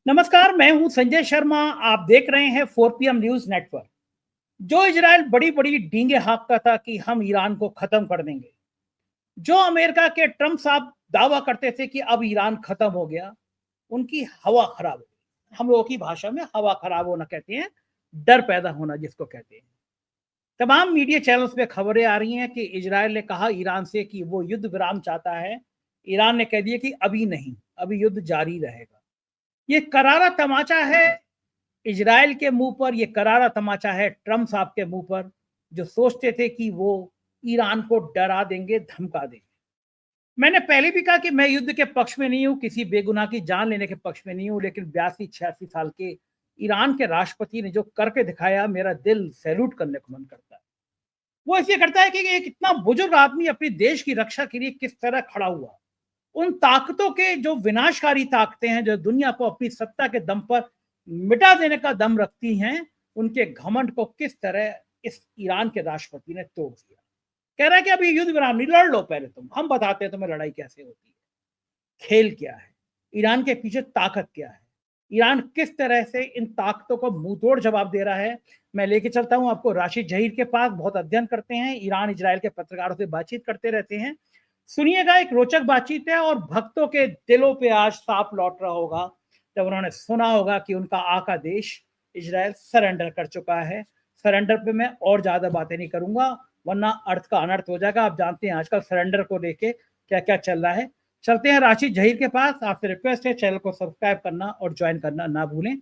नमस्कार, मैं हूं संजय शर्मा। आप देख रहे हैं 4 PM न्यूज नेटवर्क। जो इजराइल बड़ी बड़ी डींगे हाँकता था कि हम ईरान को खत्म कर देंगे, जो अमेरिका के ट्रंप साहब दावा करते थे कि अब ईरान खत्म हो गया, उनकी हवा खराब हो गई। हम लोगों की भाषा में हवा खराब होना कहते हैं, डर पैदा होना जिसको कहते हैं। तमाम मीडिया चैनल्स पे खबरें आ रही हैं कि इजराइल ने कहा ईरान से कि वो युद्ध विराम चाहता है। ईरान ने कह दिया कि अभी नहीं, अभी युद्ध जारी रहेगा। ये करारा तमाचा है इजराइल के मुंह पर, ये करारा तमाचा है ट्रंप साहब के मुंह पर, जो सोचते थे कि वो ईरान को डरा देंगे, धमका देंगे। मैंने पहले भी कहा कि मैं युद्ध के पक्ष में नहीं हूं, किसी बेगुनाह की जान लेने के पक्ष में नहीं हूं, लेकिन 82-86 साल के ईरान के राष्ट्रपति ने जो करके दिखाया, मेरा दिल सैल्यूट करने को मन करता है। वो इसलिए करता है कि एक इतना बुजुर्ग आदमी अपने देश की रक्षा के लिए किस तरह खड़ा हुआ। उन ताकतों के जो विनाशकारी ताकतें हैं, जो दुनिया को अपनी सत्ता के दम पर मिटा देने का दम रखती हैं, उनके घमंड को किस तरह इस ईरान के राष्ट्रपति ने तोड़ दिया। कह रहा है कि अभी युद्ध विराम नहीं, लड़ लो पहले, तुम, हम बताते हैं तुम्हें लड़ाई कैसे होती है। खेल क्या है, ईरान के पीछे ताकत क्या है, ईरान किस तरह से इन ताकतों को मुंहतोड़ जवाब दे रहा है। मैं लेके चलता हूं आपको राशिद जहीर के पास। बहुत अध्ययन करते हैं, ईरान इजराइल के पत्रकारों से बातचीत करते रहते हैं। सुनिएगा, एक रोचक बातचीत है और भक्तों के दिलों पे आज सांप लौट रहा होगा जब उन्होंने सुना होगा कि उनका आका देश इजराइल सरेंडर कर चुका है। सरेंडर पे मैं और ज्यादा बातें नहीं करूंगा, वरना अर्थ का अनर्थ हो जाएगा। आप जानते हैं आजकल सरेंडर को लेके क्या क्या चल रहा है। चलते हैं राशिद जहीर के पास। आपसे रिक्वेस्ट है चैनल को सब्सक्राइब करना और ज्वाइन करना ना भूलें।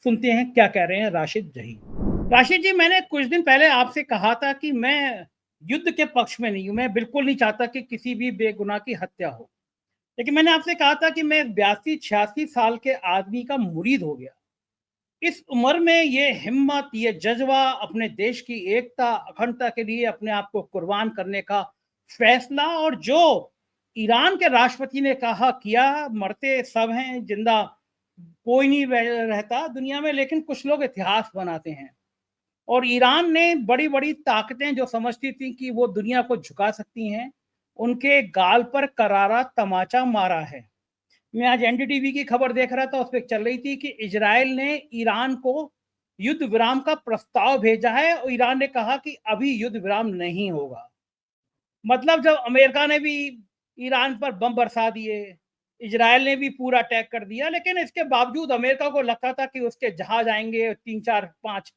सुनते हैं क्या कह रहे हैं राशिद जहीर। राशिद जी, मैंने कुछ दिन पहले आपसे कहा था कि मैं युद्ध के पक्ष में नहीं हूं, मैं बिल्कुल नहीं चाहता कि किसी भी बेगुनाह की हत्या हो, लेकिन मैंने आपसे कहा था कि मैं 82-86 साल के आदमी का मुरीद हो गया। इस उम्र में ये हिम्मत, ये जज्बा, अपने देश की एकता अखंडता के लिए अपने आप को कुर्बान करने का फैसला, और जो ईरान के राष्ट्रपति ने कहा किया, मरते सब हैं, जिंदा कोई नहीं रहता दुनिया में, लेकिन कुछ लोग इतिहास बनाते हैं। और ईरान ने बड़ी बड़ी ताकतें जो समझती थी कि वो दुनिया को झुका सकती हैं, उनके गाल पर करारा तमाचा मारा है। मैं आज एनडीटीवी की खबर देख रहा था, उस पर चल रही थी कि इजराइल ने ईरान को युद्ध विराम का प्रस्ताव भेजा है और ईरान ने कहा कि अभी युद्ध विराम नहीं होगा। मतलब जब अमेरिका ने भी ईरान पर बम बरसा दिए, इजराइल ने भी पूरा अटैक कर दिया, लेकिन इसके बावजूद अमेरिका को लगता था कि उसके जहाज आएंगे, 3-4-5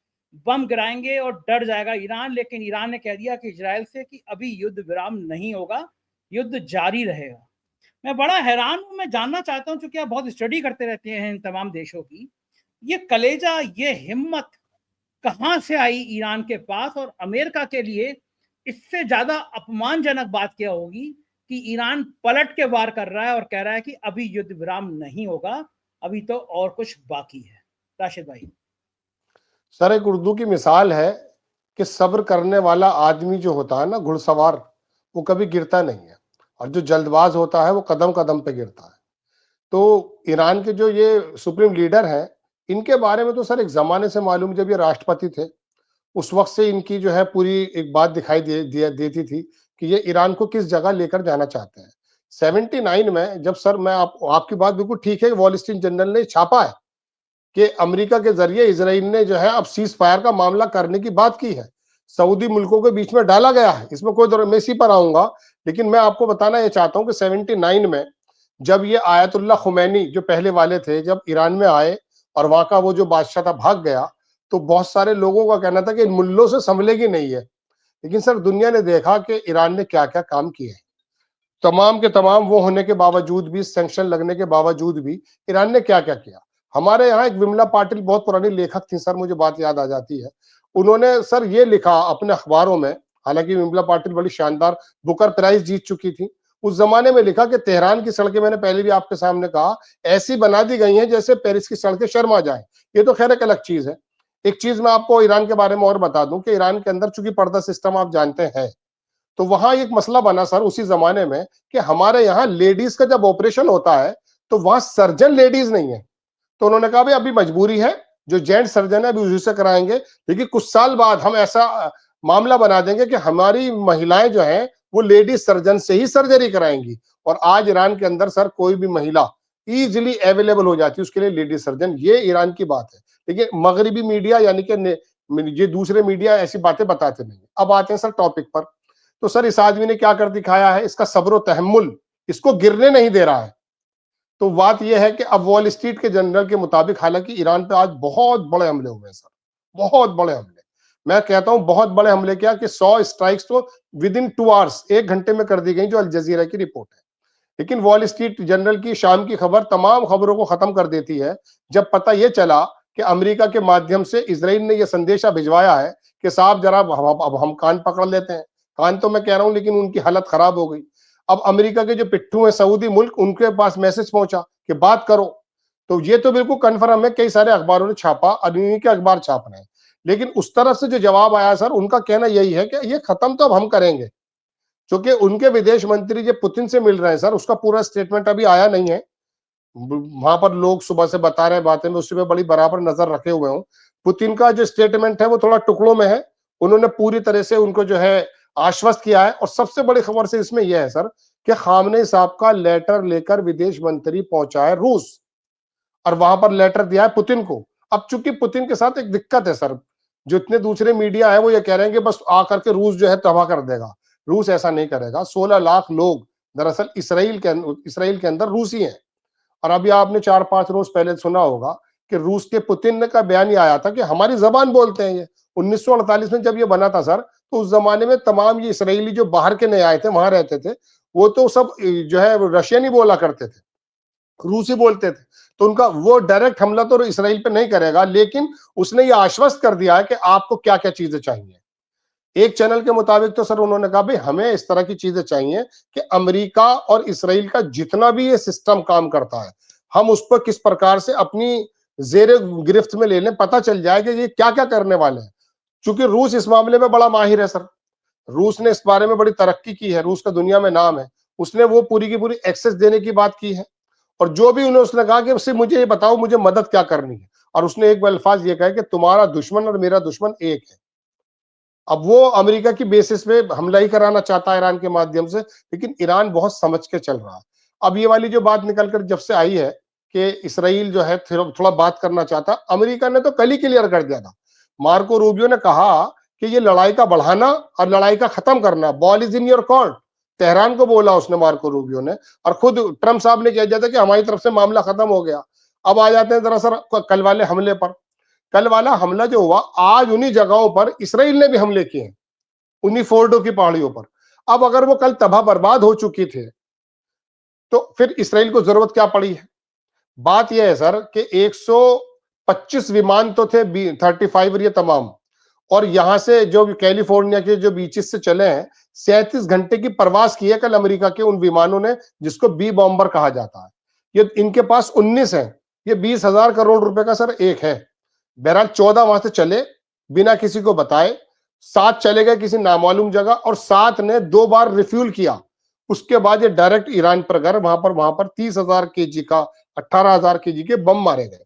बम गिराएंगे और डर जाएगा ईरान। लेकिन ईरान ने कह दिया कि इजराइल से कि अभी युद्ध विराम नहीं होगा, युद्ध जारी रहेगा। मैं बड़ा हैरान हूं, मैं जानना चाहता हूं, चूंकि आप बहुत स्टडी करते रहते हैं इन तमाम देशों की, ये कलेजा, ये हिम्मत कहां से आई ईरान के पास। और अमेरिका के लिए इससे ज्यादा अपमानजनक बात क्या होगी कि ईरान पलट के वार कर रहा है और कह रहा है कि अभी युद्ध विराम नहीं होगा, अभी तो और कुछ बाकी है। राशिद भाई। सर, एक उर्दू की मिसाल है कि सब्र करने वाला आदमी जो होता है ना, घुड़सवार, वो कभी गिरता नहीं है, और जो जल्दबाज होता है वो कदम कदम पे गिरता है। तो ईरान के जो ये सुप्रीम लीडर हैं, इनके बारे में तो सर एक जमाने से मालूम, जब ये राष्ट्रपति थे उस वक्त से इनकी जो है पूरी एक बात दिखाई देती थी कि ये ईरान को किस जगह लेकर जाना चाहते हैं। 79 में जब, सर मैं आपकी बात बिल्कुल ठीक है, वॉल स्ट्रीट जर्नल ने छापा है कि अमेरिका के जरिए इजराइल ने जो है अब सीज फायर का मामला करने की बात की है, सऊदी मुल्कों के बीच में डाला गया है, इसमें कोई दौर, मैं इसी पर आऊंगा। लेकिन मैं आपको बताना ये चाहता हूं कि 79 में जब ये आयतुल्ला खुमैनी जो पहले वाले थे, जब ईरान में आए और वहां का वो जो बादशाह था भाग गया, तो बहुत सारे लोगों का कहना था कि इन मुल्लों से संभलेगी नहीं है। लेकिन सर दुनिया ने देखा कि ईरान ने क्या क्या काम किए हैं। तमाम के तमाम वो होने के बावजूद भी, सैंक्शन लगने के बावजूद भी, ईरान ने क्या क्या किया। हमारे यहाँ एक विमला पाटिल बहुत पुरानी लेखक थी सर, मुझे बात याद आ जाती है, उन्होंने सर ये लिखा अपने अखबारों में, हालांकि विमला पाटिल बड़ी शानदार बुकर प्राइज जीत चुकी थी, उस जमाने में लिखा कि तेहरान की सड़कें, मैंने पहले भी आपके सामने कहा, ऐसी बना दी गई हैं जैसे पेरिस की सड़कें शर्मा जाए। ये तो खैर एक अलग चीज है। एक चीज मैं आपको ईरान के बारे में और बता दूं कि ईरान के अंदर चूंकि पर्दा सिस्टम आप जानते हैं, तो वहां एक मसला बना सर उसी जमाने में कि हमारे यहाँ लेडीज का जब ऑपरेशन होता है तो वहां सर्जन लेडीज नहीं है। तो उन्होंने कहा भाई अभी मजबूरी है, जो जेंट सर्जन है अभी उसी से कराएंगे, लेकिन कुछ साल बाद हम ऐसा मामला बना देंगे कि हमारी महिलाएं जो हैं वो लेडीज सर्जन से ही सर्जरी कराएंगी। और आज ईरान के अंदर सर कोई भी महिला इजीली अवेलेबल हो जाती है उसके लिए लेडी सर्जन। ये ईरान की बात है। लेकिन मगरिबी मीडिया यानी कि ये दूसरे मीडिया ऐसी बातें बताते नहीं। अब आते हैं सर टॉपिक पर। तो सर इस आदमी ने क्या कर दिखाया है, इसका सब्र तहम्मुल इसको गिरने नहीं दे रहा है। तो बात यह है कि अब वॉल स्ट्रीट के जनरल के मुताबिक हालांकि ईरान पे आज बहुत बड़े हमले हुए हैं सर, बहुत बड़े हमले। मैं कहता हूं बहुत बड़े हमले क्या कि 100 स्ट्राइक्स तो विद इन 2 आवर्स, 1 घंटे में कर दी गई, जो अल जजीरा की रिपोर्ट है। लेकिन वॉल स्ट्रीट जनरल की शाम की खबर तमाम खबरों को खत्म कर देती है जब पता यह चला कि अमेरिका के माध्यम से इजराइल ने यह संदेशा भिजवाया है कि साहब जरा अब हम कान पकड़ लेते हैं। कान तो मैं कह रहा हूं, लेकिन उनकी हालत खराब हो गई। अब अमेरिका के जो पिट्ठू हैं सऊदी मुल्क, उनके पास मैसेज पहुंचा कि बात करो। तो ये तो बिल्कुल कन्फर्म है, कई सारे अखबारों ने छापा और इन्हीं के अखबार छाप रहे हैं। लेकिन उस तरफ से जो जवाब आया सर, उनका कहना यही है कि ये खत्म तो अब हम करेंगे। क्योंकि उनके विदेश मंत्री जो पुतिन से मिल रहे हैं सर, उसका पूरा स्टेटमेंट अभी आया नहीं है। वहां पर लोग सुबह से बता रहे हैं बातें, मैं उस पर बड़ी बराबर नजर रखे हुए हूँ। पुतिन का जो स्टेटमेंट है वो थोड़ा टुकड़ों में है। उन्होंने पूरी तरह से उनको जो है आश्वस्त किया है। और सबसे बड़ी खबर से इसमें यह है सर कि खामनेई साहब का लेटर लेकर विदेश मंत्री पहुंचा है रूस, और वहां पर लेटर दिया है पुतिन को। अब चूंकि पुतिन के साथ एक दिक्कत है सर, जो इतने दूसरे मीडिया है वो ये कह रहे हैं कि बस आकर के रूस जो है तबाह कर देगा। रूस ऐसा नहीं करेगा। 16 लाख लोग दरअसल इसराइल के अंदर रूसी हैं। और अभी आपने 4-5 रोज पहले सुना होगा कि रूस के पुतिन का बयान ये आया था कि हमारी जबान बोलते हैं ये। 1948 में जब ये बना था सर, तो उस जमाने में तमाम ये इसराइली जो बाहर के नए आए थे, वहां रहते थे, वो तो सब जो है रशियन ही बोला करते थे, रूसी बोलते थे। तो उनका वो डायरेक्ट हमला तो इसराइल पे नहीं करेगा, लेकिन उसने ये आश्वस्त कर दिया है कि आपको क्या क्या चीजें चाहिए। एक चैनल के मुताबिक तो सर उन्होंने कहा भाई हमें इस तरह की चीजें चाहिए कि अमेरिका और इसराइल का जितना भी ये सिस्टम काम करता है, हम उस पर किस प्रकार से अपनी जेर गिरफ्त में ले लें, पता चल जाए कि ये क्या क्या करने वाले हैं। क्योंकि रूस इस मामले में बड़ा माहिर है सर। रूस ने इस बारे में बड़ी तरक्की की है, रूस का दुनिया में नाम है। उसने वो पूरी की पूरी एक्सेस देने की बात की है। और जो भी उन्हें उसने कहा कि सिर्फ मुझे ये बताओ मुझे मदद क्या करनी है। और उसने एक अल्फाज ये कहा कि तुम्हारा दुश्मन और मेरा दुश्मन एक है। अब वो अमेरिका की बेसिस पे हमला ही कराना चाहता है ईरान के माध्यम से, लेकिन ईरान बहुत समझ के चल रहा है। अब ये वाली जो बात निकलकर जब से आई है कि इसराइल जो है थोड़ा बात करना चाहता, अमेरिका ने तो कल ही क्लियर कर दिया था। मार्को रूबियो ने कहा कि ये लड़ाई का बढ़ाना और लड़ाई का खत्म करना, ball is in your court. Tehran को बोला उसने, मार्को रूबियो ने। और खुद ट्रंप साहब ने कह दिया था कि हमारी तरफ से मामला खत्म हो गया। अब आ जाते हैं दरअसल कल वाले हमले पर। कल वाला हमला जो हुआ, आज उन्हीं जगहों पर इसराइल ने भी हमले किए हैं, उन्हीं फोर्डो की पहाड़ियों पर। अब अगर वो कल तबाह बर्बाद हो चुकी थे, तो फिर इसराइल को जरूरत क्या पड़ी है। बात यह है सर कि 125 विमान तो थे, 35 और ये तमाम, और यहां से जो कैलिफोर्निया के जो बीचेस से चले हैं, 37 घंटे की प्रवास की है कल अमेरिका के उन विमानों ने, जिसको बी बॉम्बर कहा जाता है। ये इनके पास 19 है। ये 20,000 करोड़ रुपए का सर एक है। बहरहाल 14 वहां से चले बिना किसी को बताए, 7 चले गए किसी नामालूम जगह, और 7 ने 2 बार रिफ्यूल किया। उसके बाद ये डायरेक्ट ईरान पर गए। वहां पर 30,000 केजी का, 18,000 केजी के बम मारे गए।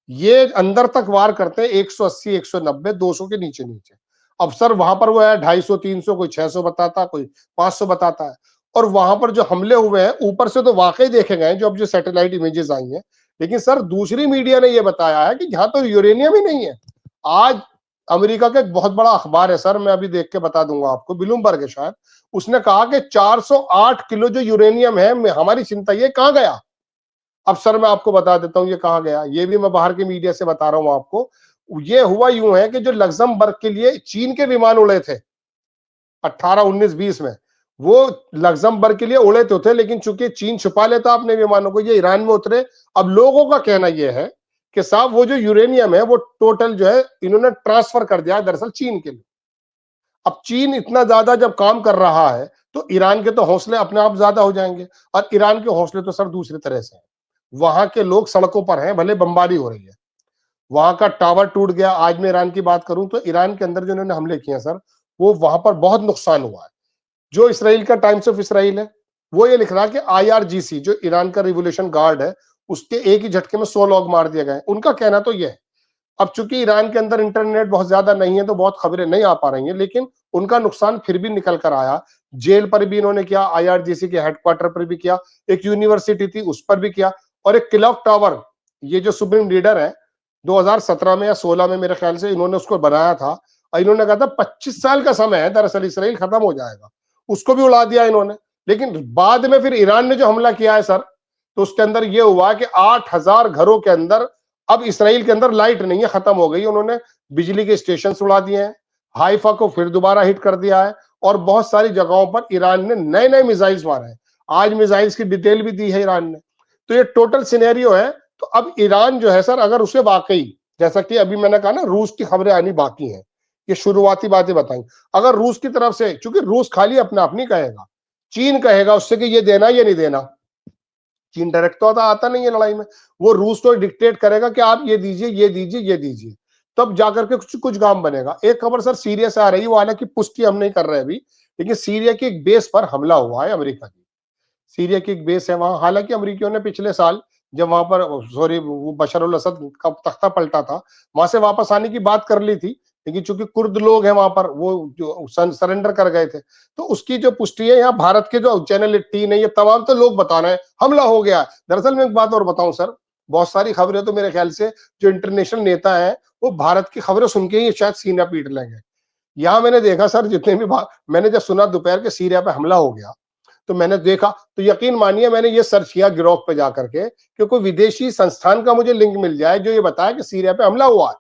ये अंदर तक वार करते हैं 180, 190, 200 के नीचे नीचे। अब सर वहां पर वो है 250, 300, कोई 600 बताता, कोई 500 बताता है। और वहां पर जो हमले हुए हैं ऊपर से तो वाकई देखे गए जो अब जो सैटेलाइट इमेजेस आई हैं। लेकिन सर दूसरी मीडिया ने यह बताया है कि यहां तो यूरेनियम ही नहीं है। आज अमेरिका का एक बहुत बड़ा अखबार है सर, मैं अभी देख के बता दूंगा आपको, ब्लूमबर्ग है शायद, उसने कहा कि 408 किलो जो यूरेनियम है, हमारी चिंता ये कहां गया। अब सर मैं आपको बता देता हूं ये कहां गया, ये भी मैं बाहर के मीडिया से बता रहा हूं आपको। ये हुआ यूं है कि जो लग्जमबर्ग के लिए चीन के विमान उड़े थे 18, 19, 20 में, वो लग्जमबर्ग के लिए उड़े तो थे, लेकिन चूंकि चीन छुपा लेता अपने विमानों को, ये ईरान में उतरे। अब लोगों का कहना यह है कि साहब वो जो यूरेनियम है वो टोटल जो है इन्होंने ट्रांसफर कर दिया दरअसल चीन के लिए। अब चीन इतना ज्यादा जब काम कर रहा है तो ईरान के तो हौसले अपने आप ज्यादा हो जाएंगे। और ईरान के हौसले तो सर दूसरी तरह से हैं। वहां के लोग सड़कों पर हैं, भले बमबारी हो रही है, वहां का टावर टूट गया। आज मैं ईरान की बात करूं तो ईरान के अंदर जो इन्होंने हमले किए हैं सर, वो वहां पर बहुत नुकसान हुआ है। जो इसराइल का टाइम्स ऑफ इसराइल है, वो ये लिख रहा है कि IRGC जो ईरान का रिवोल्यूशन गार्ड है, उसके एक ही झटके में 100 लोग मार दिए गए। उनका कहना तो ये है। अब चूंकि ईरान के अंदर इंटरनेट बहुत ज्यादा नहीं है तो बहुत खबरें नहीं आ पा रही हैं, लेकिन उनका नुकसान फिर भी निकल कर आया। जेल पर भी इन्होंने किया, IRGC के हेडक्वार्टर पर भी किया, एक यूनिवर्सिटी थी उस पर भी किया। और एक क्लॉक टावर, ये जो सुप्रीम लीडर है 2017 में या 16 में मेरे ख्याल से इन्होंने उसको बनाया था, और इन्होंने कहा था 25 साल का समय है, दरअसल इसराइल खत्म हो जाएगा, उसको भी उड़ा दिया इन्होंने। लेकिन बाद में फिर ईरान ने जो हमला किया है सर, तो उसके अंदर यह हुआ कि 8,000 घरों के अंदर अब इसराइल के अंदर लाइट नहीं है, खत्म हो गई। उन्होंने बिजली के स्टेशन उड़ा दिए हैं, हाइफा को फिर दोबारा हिट कर दिया है, और बहुत सारी जगहों पर ईरान ने नए नए मिसाइल्स मारे हैं। आज मिसाइल्स की डिटेल भी दी है ईरान ने। तो ये टोटल सिनेरियो है। तो अब ईरान जो है सर, अगर उसे वाकई, जैसा कि अभी मैंने कहा ना, रूस की खबरें आनी बाकी हैं, ये शुरुआती बातें बताई, अगर रूस की तरफ से, क्योंकि रूस खाली अपना आप नहीं कहेगा, चीन कहेगा उससे कि ये देना ये नहीं देना। चीन डायरेक्ट तो आता नहीं है लड़ाई में, वो रूस को डिक्टेट करेगा कि आप ये दीजिए ये दीजिए ये दीजिए, तब जाकर के कुछ काम बनेगा। एक खबर सर सीरिया से आ रही है, वो हालांकि पुष्टि हम नहीं कर रहे अभी, लेकिन सीरिया की एक बेस पर हमला हुआ है अमेरिका की। सीरिया की एक बेस है वहां, हालांकि अमेरिकियों ने पिछले साल जब वहां पर, सॉरी, वो बशर उल असद का तख्ता पलटा था, वहां से वापस आने की बात कर ली थी, लेकिन चूंकि कुर्द लोग हैं वहां पर, वो जो सरेंडर कर गए थे, तो उसकी जो पुष्टि है यहाँ भारत के जो चैनल 18 है, ये तमाम तो लोग बता रहे हैं हमला हो गया। दरअसल मैं एक बात और बताऊं सर, बहुत सारी खबरें तो मेरे ख्याल से जो इंटरनेशनल नेता है वो भारत की खबरें सुन के ही शायद सीना पीट लेंगे। यहाँ मैंने देखा सर, जितने भी मैंने जब सुना दोपहर के सीरिया पे हमला हो गया, तो मैंने देखा, तो यकीन मानिए मैंने ये सर्च किया गिरोह पे जाकर के कि कोई विदेशी संस्थान का मुझे लिंक मिल जाए जो ये बताया कि सीरिया पे हमला हुआ है।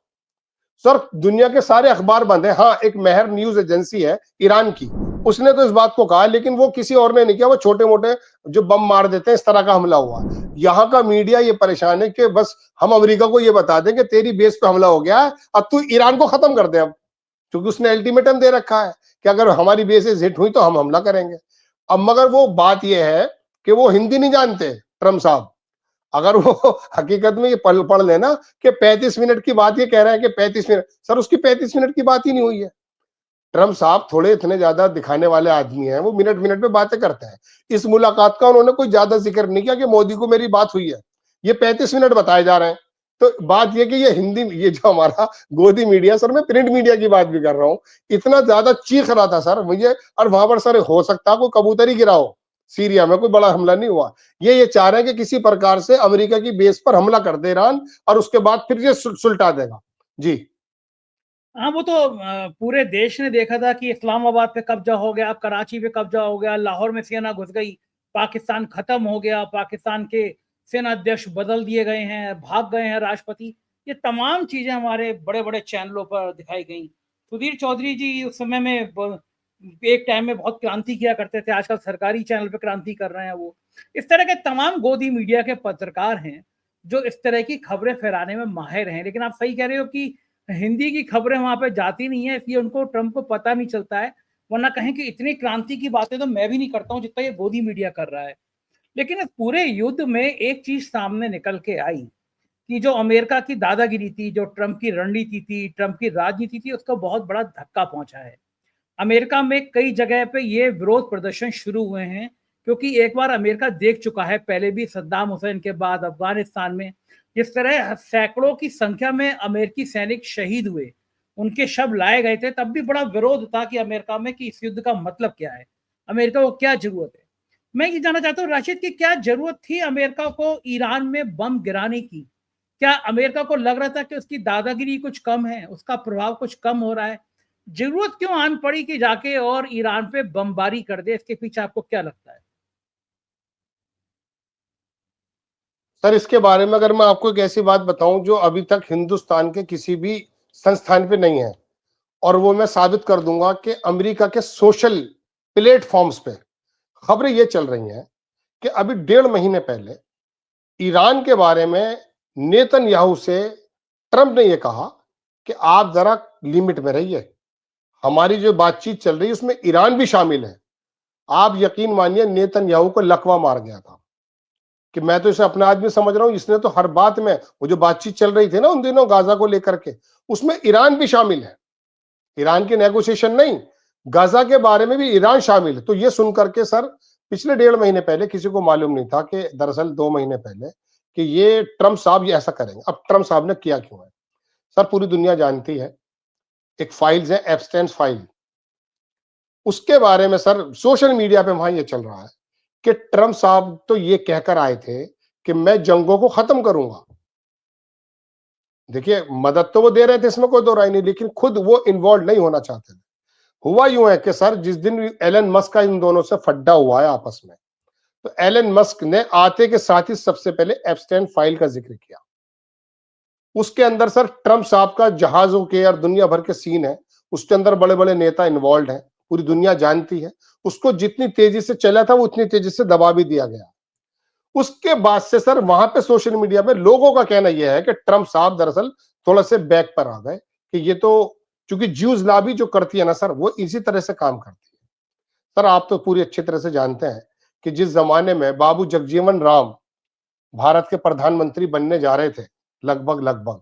सर दुनिया के सारे अखबार बंद है। हाँ, एक मेहर न्यूज एजेंसी है ईरान की, उसने तो इस बात को कहा, लेकिन वो किसी और ने नहीं किया, वो छोटे मोटे जो बम मार देते हैं इस तरह का हमला हुआ। यहाँ का मीडिया ये परेशान है कि बस हम अमेरिका को ये बता दें कि तेरी बेस पे हमला हो गया है, अब तू ईरान को खत्म कर दे। अब क्योंकि उसने अल्टीमेटम दे रखा है कि अगर हमारी बेसेस हिट हुई तो हम हमला करेंगे। अब मगर वो बात यह है कि वो हिंदी नहीं जानते ट्रम्प साहब। अगर वो हकीकत में ये पढ़ लेना कि 35 मिनट की बात, ये कह रहे हैं कि 35 मिनट, सर उसकी 35 मिनट की बात ही नहीं हुई है। ट्रम्प साहब थोड़े इतने ज्यादा दिखाने वाले आदमी हैं, वो मिनट मिनट में बातें करते हैं। इस मुलाकात का उन्होंने कोई ज्यादा जिक्र नहीं किया कि मोदी को मेरी बात हुई है, ये 35 मिनट बताए जा रहे हैं। तो बात ये कि ये हिंदी, ये जो हमारा गोदी मीडिया, सर मैं प्रिंट मीडिया की बात भी कर रहा हूँ, इतना ज्यादा चीख रहा था सर मुझे। और वहां पर सर हो सकता है कोई कबूतर ही गिरा हो, सीरिया में कोई बड़ा हमला नहीं हुआ। ये चाह रहे हैं कि किसी प्रकार से अमेरिका की बेस पर हमला कर दे ईरान, और उसके बाद फिर ये सुलटा देगा। जी हाँ, वो तो पूरे देश ने देखा था कि इस्लामाबाद पे कब्जा हो गया, कराची पे कब्जा हो गया, लाहौर में सेना घुस गई, पाकिस्तान खत्म हो गया, पाकिस्तान के सेना अध्यक्ष बदल दिए गए हैं, भाग गए हैं राष्ट्रपति। ये तमाम चीजें हमारे बड़े बड़े चैनलों पर दिखाई गई। सुधीर चौधरी जी उस समय में एक टाइम में बहुत क्रांति किया करते थे, आजकल सरकारी चैनल पे क्रांति कर रहे हैं वो। इस तरह के तमाम गोदी मीडिया के पत्रकार हैं जो इस तरह की खबरें फैलाने में माहिर हैं। लेकिन आप सही कह रहे हो कि हिंदी की खबरें वहां पे जाती नहीं है, इसलिए उनको, ट्रंप को पता नहीं चलता है। वरना कहें कि इतनी क्रांति की बातें तो मैं भी नहीं करता हूं जितना ये गोदी मीडिया कर रहा है। लेकिन इस पूरे युद्ध में एक चीज सामने निकल के आई कि जो अमेरिका की दादागिरी थी, जो ट्रंप की रणनीति थी, ट्रंप की राजनीति थी, उसको बहुत बड़ा धक्का पहुंचा है। अमेरिका में कई जगह पे ये विरोध प्रदर्शन शुरू हुए हैं, क्योंकि एक बार अमेरिका देख चुका है, पहले भी सद्दाम हुसैन के बाद अफगानिस्तान में जिस तरह सैकड़ों की संख्या में अमेरिकी सैनिक शहीद हुए, उनके शव लाए गए थे, तब भी बड़ा विरोध था कि अमेरिका में कि इस युद्ध का मतलब क्या है, अमेरिका को क्या जरूरत है। मैं ये जानना चाहता हूँ राशिद की, क्या जरूरत थी अमेरिका को ईरान में बम गिराने की? क्या अमेरिका को लग रहा था कि उसकी दादागिरी कुछ कम है, उसका प्रभाव कुछ कम हो रहा है? जरूरत क्यों आन पड़ी कि जाके और ईरान पे बमबारी कर दे? इसके पीछे आपको क्या लगता है? सर, इसके बारे में अगर मैं आपको एक ऐसी बात बताऊं जो अभी तक हिंदुस्तान के किसी भी संस्थान पे नहीं है, और वो मैं साबित कर दूंगा कि अमेरिका के सोशल प्लेटफॉर्म्स पे खबरें ये चल रही हैं कि अभी 1.5 महीने पहले ईरान के बारे में नेतन्याहू से ट्रंप ने यह कहा कि आप जरा लिमिट में रहिए, हमारी जो बातचीत चल रही है उसमें ईरान भी शामिल है। आप यकीन मानिए नेतन्याहू को लकवा मार गया था कि मैं तो इसे अपना आदमी समझ रहा हूं, इसने तो हर बात में, वो जो बातचीत चल रही थी ना उन दिनों गाजा को लेकर के, उसमें ईरान भी शामिल है। ईरान की नेगोशिएशन नहीं, गाजा के बारे में भी ईरान शामिल है। तो ये सुन करके सर, पिछले 1.5 महीने पहले किसी को मालूम नहीं था कि दरअसल 2 महीने पहले कि ये ट्रंप साहब ये ऐसा करेंगे। अब ट्रंप साहब ने किया क्यों है सर, पूरी दुनिया जानती है। एक फाइल्स है, एप्स्टेन फाइल, उसके बारे में सर सोशल मीडिया पे वहां ये चल रहा है कि ट्रंप साहब तो ये कहकर आए थे कि मैं जंगों को खत्म करूंगा। देखिए, मदद तो वो दे रहे थे, इसमें कोई दो राय नहीं, लेकिन खुद वो इन्वॉल्व नहीं होना चाहते थे। हुआ यूं है कि सर, जिस दिन एलन मस्क का इन दोनों से फड्डा हुआ है आपस में, तो एलन मस्क ने आते के साथ ही सबसे पहले एप्स्टेन फाइल का जिक्र किया। उसके अंदर सर ट्रंप साहब का जहाजों के और दुनिया भर के सीन है, उसके अंदर बड़े बड़े नेता इन्वॉल्व हैं, पूरी दुनिया जानती है। उसको जितनी तेजी से चला था वो उतनी तेजी से दबा भी दिया गया। उसके बाद से सर वहां पे सोशल मीडिया में लोगों का कहना यह है कि ट्रंप साहब दरअसल थोड़ा से बैक पर आ गए, कि ये तो क्योंकि ज्यूज लॉबी जो करती है ना सर, वो इसी तरह से काम करती है। सर आप तो पूरी अच्छी तरह से जानते हैं कि जिस जमाने में बाबू जगजीवन राम भारत के प्रधानमंत्री बनने जा रहे थे, लगभग लगभग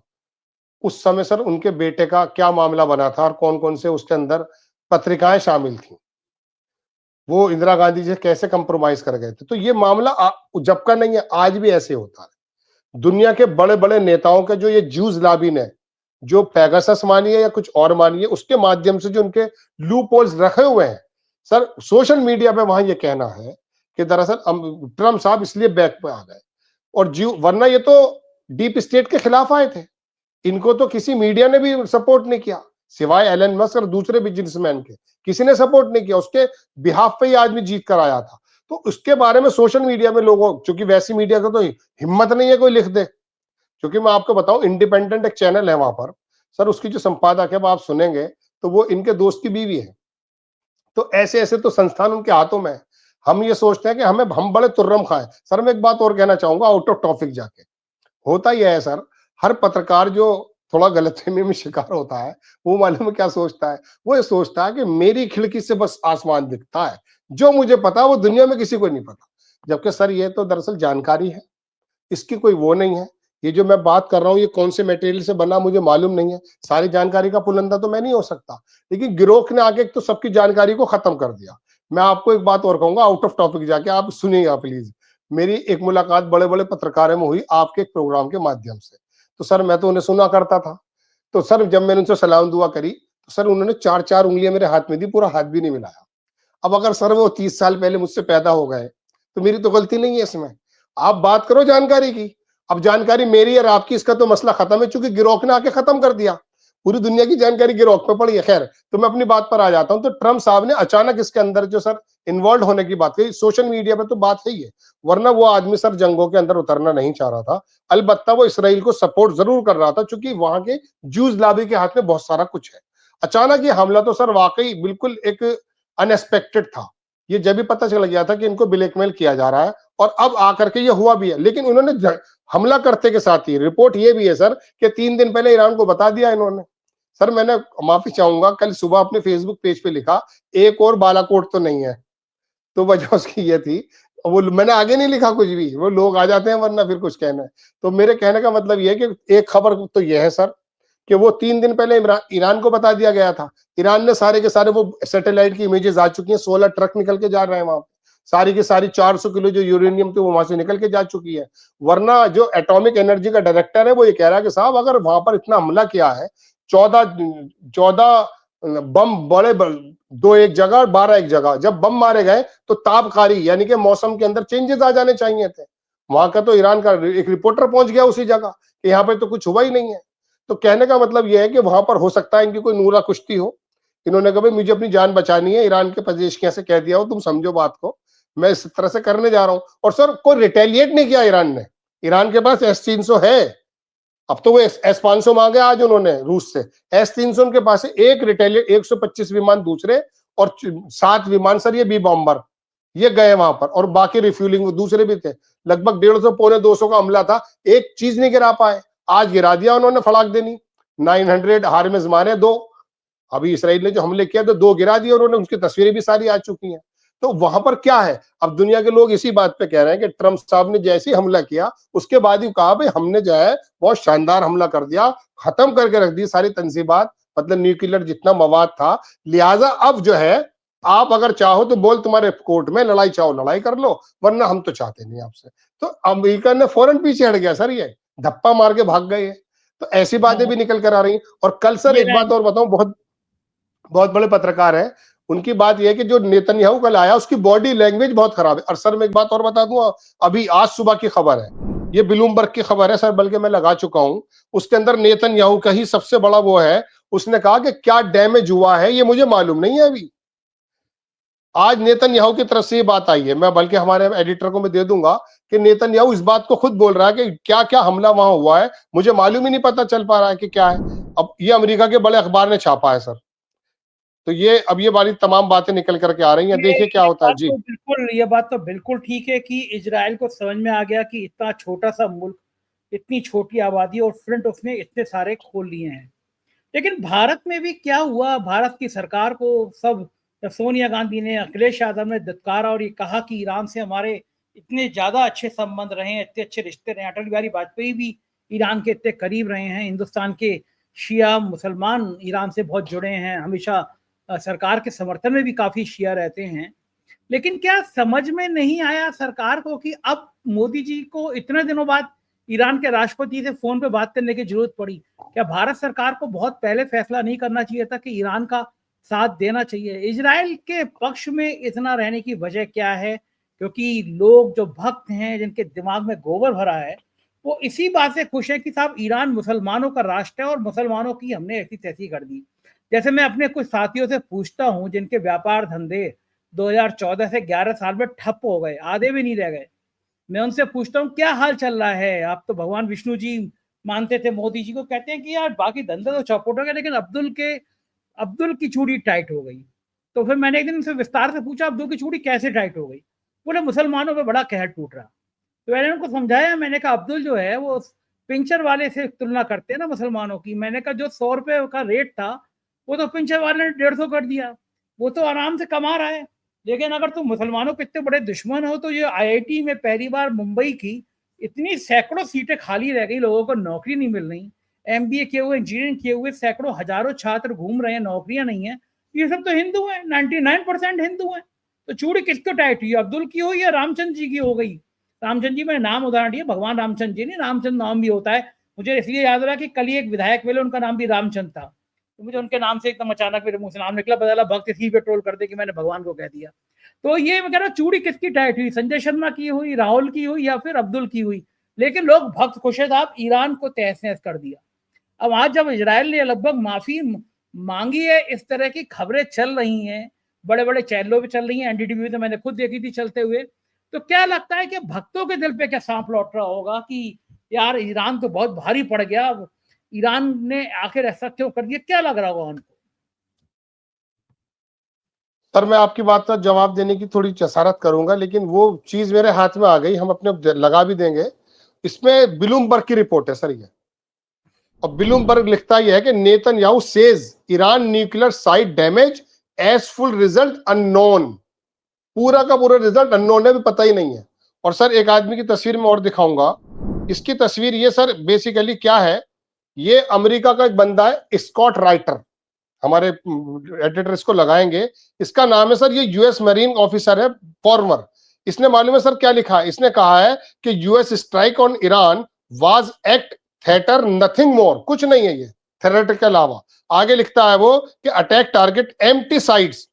उस समय सर उनके बेटे का क्या मामला बना था और कौन कौन से उसके अंदर पत्रिकाएं शामिल थी, वो इंदिरा गांधी जी कैसे कंप्रोमाइज कर गए थे। तो ये मामला जब का नहीं है, आज भी ऐसे होता है। दुनिया के बड़े बड़े नेताओं के जो ये ज्यूज लॉबी ने जो पेगासस मानिए या कुछ और मानिए, उसके माध्यम से जो उनके लूप होल्स रखे हुए हैं सर, सोशल मीडिया पे वहां ये कहना है कि दरअसल ट्रम्प साहब इसलिए बैक पे आ गए, और जीव वरना ये तो डीप स्टेट के खिलाफ आए थे। इनको तो किसी मीडिया ने भी सपोर्ट नहीं किया, सिवाय एलन मस्क और दूसरे बिजनेसमैन के, किसी ने सपोर्ट नहीं किया। उसके बिहाफ पे ही आदमी जीत कर आया था। तो उसके बारे में सोशल मीडिया में लोगों, चूंकि वैसी मीडिया का तो हिम्मत नहीं है कोई लिख दे, क्योंकि मैं आपको बताऊं, इंडिपेंडेंट एक चैनल है वहां पर सर, उसकी जो संपादक है वो आप सुनेंगे तो वो इनके दोस्त की बीवी है। तो ऐसे ऐसे तो संस्थान उनके हाथों में है। हम ये सोचते हैं कि हम बड़े तुर्रम खाएं। सर मैं एक बात और कहना चाहूंगा आउट ऑफ टॉपिक जाके, होता यह है सर, हर पत्रकार जो थोड़ा गलतफहमी में शिकार होता है, वो मालूम है क्या सोचता है? वो ये सोचता है कि मेरी खिड़की से बस आसमान दिखता है, जो मुझे पता है वो दुनिया में किसी को नहीं पता। जबकि सर ये तो दरअसल जानकारी है, इसकी कोई वो नहीं है। ये जो मैं बात कर रहा हूँ ये कौन से मटेरियल से बना मुझे मालूम नहीं है, सारी जानकारी का पुलंदा तो मैं नहीं हो सकता, लेकिन गिरोह ने आके तो सबकी जानकारी को खत्म कर दिया। मैं आपको एक बात और कहूंगा आउट ऑफ टॉपिक जाके, आप सुनिएगा प्लीज। मेरी एक मुलाकात बड़े बड़े पत्रकारों में हुई आपके एक प्रोग्राम के माध्यम से। तो सर मैं तो उन्हें सुना करता था, तो सर जब मैंने उनसे सलाम दुआ करी तो सर उन्होंने चार चार उंगलियां मेरे हाथ में दी, पूरा हाथ भी नहीं मिलाया। अब अगर सर वो 30 साल पहले मुझसे पैदा हो गए तो मेरी तो गलती नहीं है इसमें। आप बात करो जानकारी की, अब जानकारी मेरी और आपकी, इसका तो मसला खत्म है, चूंकि गिरोह ने आके खत्म कर दिया। पूरी दुनिया की जानकारी गिरोह पे पड़ी है। खैर, तो मैं अपनी बात पर आ जाता हूं। तो ट्रम्प साहब ने अचानक इसके अंदर जो सर इन्वॉल्व होने की बात कही, सोशल मीडिया पे तो बात है ही है, वरना वो आदमी सर जंगों के अंदर उतरना नहीं चाह रहा था। अलबत्ता वो इसराइल को सपोर्ट जरूर कर रहा था, क्योंकि वहां के जूज लाबी के हाथ में बहुत सारा कुछ है। अचानक ये हमला तो सर वाकई बिल्कुल एक अनएक्सपेक्टेड था। ये जब भी पता चल गया था कि इनको ब्लैकमेल किया जा रहा है, और अब आकर के ये हुआ भी है। लेकिन उन्होंने हमला करते के साथ ही रिपोर्ट ये भी है सर कि 3 दिन पहले ईरान को बता दिया इन्होंने। सर मैंने माफी चाहूंगा, कल सुबह अपने फेसबुक पेज पे लिखा एक और बालाकोट तो नहीं है, तो वजह उसकी ये थी, वो मैंने आगे नहीं लिखा कुछ भी, वो लोग आ जाते हैं वरना फिर कुछ कहना है। तो मेरे कहने का मतलब ये है कि एक खबर तो ये है सर कि वो 3 दिन पहले ईरान को बता दिया गया था। ईरान ने सारे के सारे, वो सैटेलाइट की इमेजेस आ चुकी हैं, 16 ट्रक निकल के जा रहे हैं वहां, सारी की सारी 400 किलो जो यूरेनियम थी वो वहां से निकल के जा चुकी है। वरना जो एटॉमिक एनर्जी का डायरेक्टर है वो ये कह रहा है कि साहब अगर वहां पर इतना हमला किया है, 14 बम बड़े दो एक जगह और 12 एक जगह, जब बम मारे गए तो तापकारी यानी कि मौसम के अंदर चेंजेस आ जाने चाहिए थे। वहां का तो ईरान का एक रिपोर्टर पहुंच गया उसी जगह कि यहाँ पे तो कुछ हुआ ही नहीं है। तो कहने का मतलब यह है कि वहां पर हो सकता है इनकी कोई नूरा कुश्ती हो। इन्होंने कहा भाई मुझे अपनी जान बचानी है, ईरान के पजेश्कियां से कह दिया हो तुम समझो बात को, मैं इस तरह से करने जा रहा हूं। और सर कोई रिटेलिएट नहीं किया ईरान ने। ईरान के पास S-300 है, अब तो वो S-500 मांगे आज उन्होंने रूस से। S-300 उनके पास है, एक रिटेलिएट 125 विमान दूसरे और 7 विमान सर ये बी बॉम्बर, ये गए वहां पर, और बाकी रिफ्यूलिंग दूसरे भी थे। लगभग 150 पौने 200 का हमला था, एक चीज नहीं गिरा पाए। आज गिरा दिया उन्होंने फड़ाक देनी, 900 हार्मेस मारे 2। अभी इसराइल ने जो हमले किया तो 2 गिरा दिए उन्होंने, उसकी तस्वीरें भी सारी आ चुकी हैं। तो वहां पर क्या है, अब दुनिया के लोग इसी बात पे कह रहे हैं कि ट्रम्प साहब ने जैसे ही हमला किया उसके बाद ही कहा भाई हमने जो है बहुत शानदार हमला कर दिया, खत्म करके रख दी सारी तंजीबात, मतलब न्यूक्लियर जितना मवाद था। लिहाजा अब जो है आप अगर चाहो तो बोल तुम्हारे कोर्ट में लड़ाई चाहो लड़ाई कर लो, वरना हम तो चाहते नहीं आपसे। तो अमेरिका ने फौरन पीछे हट गया सर, ये धप्पा मार के भाग गए। तो ऐसी बातें भी निकल कर आ रही। और कल सर एक बात और बताऊं, बहुत बहुत बड़े पत्रकार हैं, उनकी बात यह है कि जो नेतन्याहू कल आया उसकी बॉडी लैंग्वेज बहुत खराब है। और सर मैं एक बात और बता दूं, अभी आज सुबह की खबर है, ये ब्लूमबर्ग की खबर है सर, बल्कि मैं लगा चुका हूं। उसके अंदर नेतन्याहू का ही सबसे बड़ा वो है, उसने कहा कि क्या डैमेज हुआ है ये मुझे मालूम नहीं है अभी। आज नेतन्याहू की तरफ से ये बात आई है, मैं बल्कि हमारे एडिटर को मैं दे दूंगा कि नेतन्याहू इस बात को खुद बोल रहा है कि क्या क्या हमला वहां हुआ है मुझे मालूम ही नहीं पता चल पा रहा है कि क्या है। अब ये अमेरिका के बड़े अखबार ने छापा है सर, तो ये अब ये वाली तमाम बातें निकल करके आ रही हैं, देखिए क्या होता है जी। ये बात तो बिल्कुल ठीक है कि इजराइल को समझ में आ गया कि इतना छोटा सा मुल्क, इतनी छोटी आबादी और फ्रंट उसने इतने सारे खोल लिए हैं। लेकिन भारत में भी क्या हुआ, भारत की सरकार को सब, सोनिया गांधी ने, अखिलेश यादव ने धुतकारा और ये कहा कि ईरान से हमारे इतने ज्यादा अच्छे संबंध रहे हैं, इतने अच्छे रिश्ते रहे। अटल बिहारी वाजपेयी भी ईरान के इतने करीब रहे हैं। हिंदुस्तान के शिया मुसलमान ईरान से बहुत जुड़े हैं, हमेशा सरकार के समर्थन में भी काफी शिया रहते हैं। लेकिन क्या समझ में नहीं आया सरकार को कि अब मोदी जी को इतने दिनों बाद ईरान के राष्ट्रपति से फोन पे बात करने की जरूरत पड़ी? क्या भारत सरकार को बहुत पहले फैसला नहीं करना चाहिए था कि ईरान का साथ देना चाहिए? इजराइल के पक्ष में इतना रहने की वजह क्या है? क्योंकि लोग जो भक्त हैं, जिनके दिमाग में गोबर भरा है, वो इसी बात से खुश है कि साहब ईरान मुसलमानों का राष्ट्र है और मुसलमानों की हमने ऐसी तैसी कर दी। जैसे मैं अपने कुछ साथियों से पूछता हूँ जिनके व्यापार धंधे 2014 से 11 साल में ठप हो गए, आधे भी नहीं रह गए, मैं उनसे पूछता हूँ क्या हाल चल रहा है, आप तो भगवान विष्णु जी मानते थे मोदी जी को, कहते हैं कि यार बाकी धंधे तो चौपट हो गए लेकिन अब्दुल की चूड़ी टाइट हो गई। तो फिर मैंने एक दिन उनसे विस्तार से पूछा अब्दुल की चूड़ी कैसे टाइट हो गई? बोले मुसलमानों पे बड़ा कहर टूट रहा। तो मैंने उनको समझाया, मैंने कहा अब्दुल जो है वो पिंचर वाले से तुलना करते हैं ना मुसलमानों की। मैंने कहा जो 100 रुपए का रेट था वो तो पिंचर वाले ने 150 कर दिया, वो तो आराम से कमा रहा है। लेकिन अगर तुम मुसलमानों के इतने बड़े दुश्मन हो तो ये आईआईटी में पहली बार मुंबई की इतनी सैकड़ों सीटें खाली रह गई, लोगों को नौकरी नहीं मिल रही, एमबीए किए हुए, इंजीनियरिंग किए हुए सैकड़ों हजारों छात्र घूम रहे हैं, नौकरियां नहीं है। ये सब तो हिंदू हैं, 99% हिंदू हैं। तो चूड़ी किसको टाइट हुई, अब्दुल की हो या रामचंद्र जी की हो गई? रामचंद्र जी मैंने नाम उदाहरण दिया, भगवान रामचंद्र जी नहीं, रामचंद्र नाम भी होता है। मुझे इसलिए याद रहा कि कल ही एक विधायक मिले उनका नाम भी रामचंद्र था, तो मुझे उनके नाम से एकदम अचानक मेरे मुंह से नाम निकला, बदला भक्त इसी पे ट्रोल कर दे कि मैंने भगवान को कह दिया। तो ये मैं कह रहा चूड़ी किसकी टाइट हुई, संजय शर्मा की हुई, राहुल की हुई या फिर अब्दुल की हुई? लेकिन लोग भक्त खुश है साहब, ईरान को तहस नहस कर दिया। अब आज जब इजराइल ने लगभग माफी मांगी है, इस तरह की खबरें चल रही हैं, बड़े बड़े चैनलों पे चल रही हैं, एनडीटीवी तो मैंने खुद देखी थी चलते हुए, तो क्या लगता है कि भक्तों के दिल पे क्या सांप लौट रहा होगा कि यार ईरान तो बहुत भारी पड़ गया, ईरान ने आखिर ऐसा क्यों कर दिया? क्या लग रहा होगा उनको? सर मैं आपकी बात का जवाब देने की थोड़ी जसारत करूंगा, लेकिन वो चीज मेरे हाथ में आ गई, हम अपने लगा भी देंगे। इसमें ब्लूमबर्ग की रिपोर्ट है सर ये, और ब्लूमबर्ग लिखता यह है कि Netanyahu says Iran nuclear site damage as full result unknown. पूरा का पूरा रिजल्ट अननोन है, भी पता ही नहीं है। और सर एक आदमी की तस्वीर में और दिखाऊंगा, इसकी तस्वीर ये सर बेसिकली क्या है, ये अमेरिका का एक बंदा है स्कॉट राइटर, हमारे एडिटर इसको लगाएंगे, इसका नाम है सर, ये यूएस मरीन ऑफिसर है फॉर्मर। इसने मालूम है सर क्या लिखा है, इसने कहा है कि US strike on Iran was act theatre nothing more, कुछ नहीं है ये थेटर के अलावा। आगे लिखता है वो कि attack target empty sites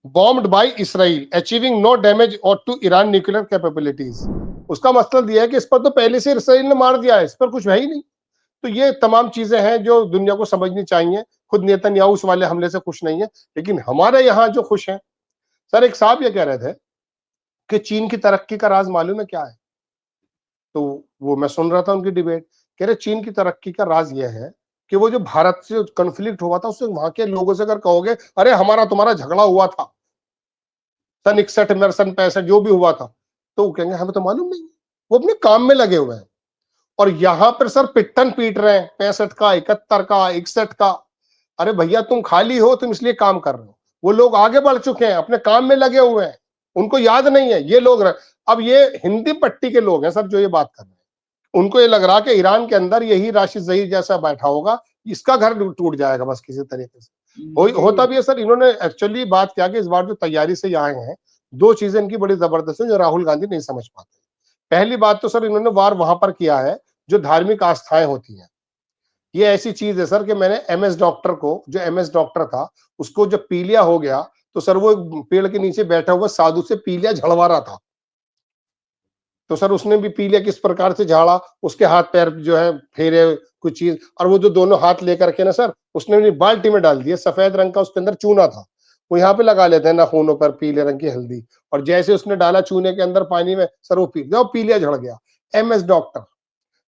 bombed by Israel achieving no damage और टू ईरान न्यूक्लियर कैपेबिलिटीज। उसका मतलब यह है कि इस पर तो पहले से इसराइल ने मार दिया है, इस पर कुछ है ही नहीं। तो ये तमाम चीजें हैं जो दुनिया को समझनी चाहिए। खुद नेतन्याहू उस वाले हमले से खुश नहीं है, लेकिन हमारे यहाँ जो खुश हैं सर, एक साहब ये कह रहे थे कि चीन की तरक्की का राज मालूम है क्या है? तो वो मैं सुन रहा था उनकी डिबेट, कह रहे चीन की तरक्की का राज यह है कि वो जो भारत से कॉन्फ्लिक्ट हुआ था, उससे वहां के लोगों से अगर कहोगे अरे हमारा तुम्हारा झगड़ा हुआ था सन 61 में, सन 65 जो भी हुआ था, तो वो कहेंगे हमें तो मालूम नहीं, वो अपने काम में लगे हुए हैं। और यहां पर सर पिट्ठन पीट रहे हैं 65 का, 71 का, 61 का। अरे भैया तुम खाली हो, तुम इसलिए काम कर रहे हो। वो लोग आगे बढ़ चुके हैं, अपने काम में लगे हुए हैं, उनको याद नहीं है ये लोग। अब ये हिंदी पट्टी के लोग हैं सर जो ये बात कर रहे हैं, उनको ये लग रहा कि ईरान के अंदर यही राशिद ज़हीर जैसा बैठा होगा, इसका घर टूट जाएगा बस किसी तरीके से। होता भी है सर। इन्होंने एक्चुअली बात क्या कि इस बार जो तैयारी से आए हैं, दो चीजें इनकी बड़ी जबरदस्त है जो राहुल गांधी नहीं समझ पाते। पहली बात तो सर इन्होंने वार वहां पर किया है जो धार्मिक आस्थाएं होती हैं। ये ऐसी चीज है सर कि मैंने एमएस डॉक्टर को, जो एमएस डॉक्टर था, उसको जब पीलिया हो गया तो सर वो पेड़ के नीचे बैठा हुआ साधु से पीलिया झड़वा रहा था। तो सर उसने भी पी लिया, किस प्रकार से झाड़ा, उसके हाथ पैर जो है फेरे कुछ चीज, और वो जो दोनों हाथ लेकर के ना सर उसने अपनी बाल्टी में डाल दिया, सफेद रंग का उसके अंदर चूना था, वो यहाँ पे लगा लेते हैं नाखूनों पर पीले रंग की हल्दी, और जैसे उसने डाला चूने के अंदर पानी में सर वो पी गया, पी लिया, झड़ गया। MS doctor.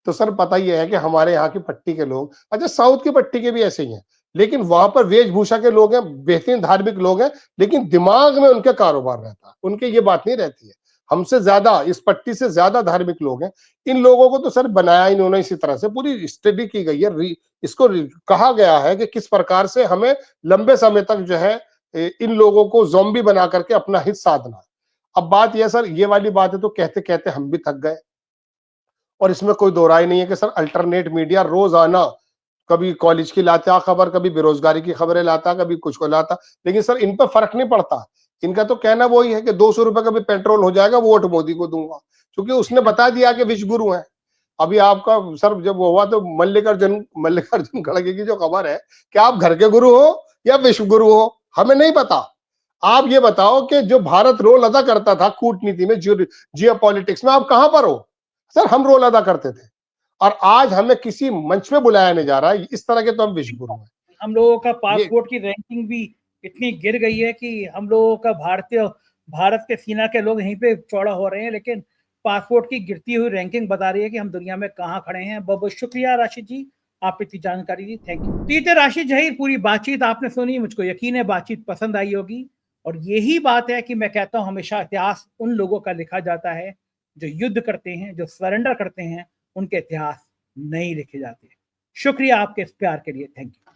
तो सर पता ही है कि हमारे यहाँ की पट्टी के लोग, अच्छा साउथ की पट्टी के भी ऐसे ही हैं, लेकिन वहां पर वेशभूषा के लोग हैं, बेहतरीन धार्मिक लोग हैं, लेकिन दिमाग में उनके कारोबार रहता है, उनके ये बात नहीं रहती है। हमसे ज्यादा, इस पट्टी से ज्यादा धार्मिक लोग हैं। इन लोगों को तो सर बनाया इन्होंने इसी तरह से, पूरी स्टडी की गई है, इसको कहा गया है कि किस प्रकार से हमें लंबे समय तक जो है इन लोगों को ज़ॉम्बी बना करके अपना हित साधना है। अब बात यह सर, ये वाली बात है तो कहते कहते हम भी थक गए, और इसमें कोई दो राय नहीं है कि सर अल्टरनेट मीडिया रोजाना कभी कॉलेज की लाता खबर, कभी बेरोजगारी की खबरें लाता, कभी कुछ को लाता, लेकिन सर इन पर फर्क नहीं पड़ता। इनका तो कहना वही है कि 200 रुपए का भी पेट्रोल हो जाएगा, वोट मोदी को दूंगा, क्योंकि उसने बता दिया कि विश्व गुरु है। अभी आपका सर जब वो हुआ तो मल्लिकार्जुन खड़गे की जो खबर है कि आप घर के गुरु हो या विश्व गुरु हो, हमें नहीं पता। आप ये बताओ कि जो भारत रोल अदा करता था कूटनीति में, जियो पॉलिटिक्स में, आप कहां पर हो? सर हम रोल अदा करते थे, और आज हमें किसी मंच पे बुलाया नहीं जा रहा है, इस तरह के तो हम विश्व गुरु हैं। हम लोगों का ये पासपोर्ट की रैंकिंग भी इतनी गिर गई है कि हम लोगों का भारत के सीना के लोग यहीं पे चौड़ा हो रहे हैं, लेकिन पासपोर्ट की गिरती हुई रैंकिंग बता रही है कि हम दुनिया में कहाँ खड़े हैं। बहुत बहुत शुक्रिया राशिद जी, आप इतनी जानकारी दी, थैंक यू। तो ये थे राशिद जहीर, पूरी बातचीत आपने सुनी, मुझको यकीन है बातचीत पसंद आई होगी। और यही बात है कि मैं कहता हूँ हमेशा इतिहास उन लोगों का लिखा जाता है जो युद्ध करते हैं, जो सरेंडर करते हैं, उनके इतिहास नहीं लिखे जाते। शुक्रिया आपके इस प्यार के लिए, थैंक यू।